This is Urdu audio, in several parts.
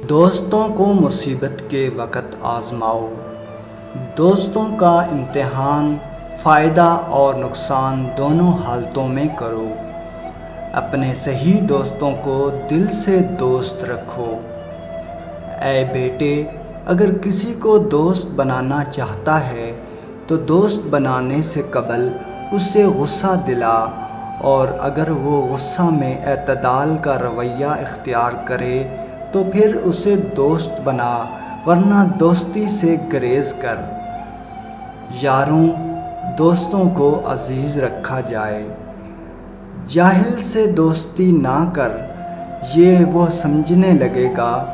دوستوں کو مصیبت کے وقت آزماؤ۔ دوستوں کا امتحان فائدہ اور نقصان دونوں حالتوں میں کرو۔ اپنے صحیح دوستوں کو دل سے دوست رکھو۔ اے بیٹے، اگر کسی کو دوست بنانا چاہتا ہے تو دوست بنانے سے قبل اسے غصہ دلا، اور اگر وہ غصہ میں اعتدال کا رویہ اختیار کرے تو پھر اسے دوست بنا، ورنہ دوستی سے گریز کر۔ یاروں، دوستوں کو عزیز رکھا جائے۔ جاہل سے دوستی نہ کر، یہ وہ سمجھنے لگے گا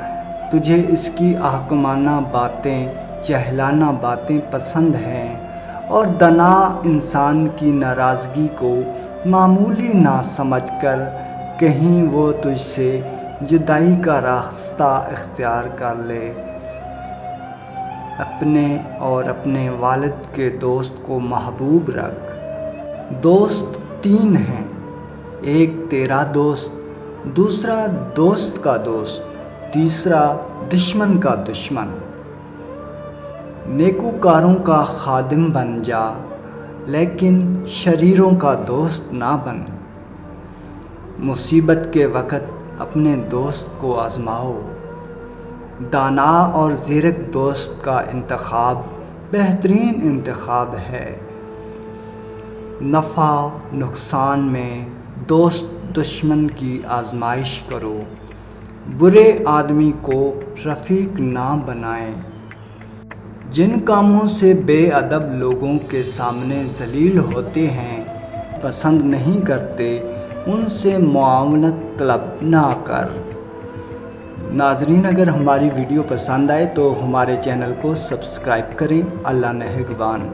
تجھے اس کی احمقانہ باتیں، جاہلانہ باتیں پسند ہیں، اور دانا انسان کی ناراضگی کو معمولی نہ سمجھ کر کہیں وہ تجھ سے جدائی کا راستہ اختیار کر لے۔ اپنے اور اپنے والد کے دوست کو محبوب رکھ۔ دوست تین ہیں، ایک تیرا دوست، دوسرا دوست کا دوست، تیسرا دشمن کا دشمن۔ نیکوکاروں کا خادم بن جا، لیکن شریروں کا دوست نہ بن۔ مصیبت کے وقت اپنے دوست کو آزماؤ۔ دانا اور زیرک دوست کا انتخاب بہترین انتخاب ہے۔ نفع نقصان میں دوست دشمن کی آزمائش کرو۔ برے آدمی کو رفیق نہ بنائیں۔ جن کاموں سے بے ادب لوگوں کے سامنے ذلیل ہوتے ہیں، پسند نہیں کرتے، ان سے معاونت طلب نہ کر۔ ناظرین، اگر ہماری ویڈیو پسند آئے تو ہمارے چینل کو سبسکرائب کریں۔ اللہ نگہبان۔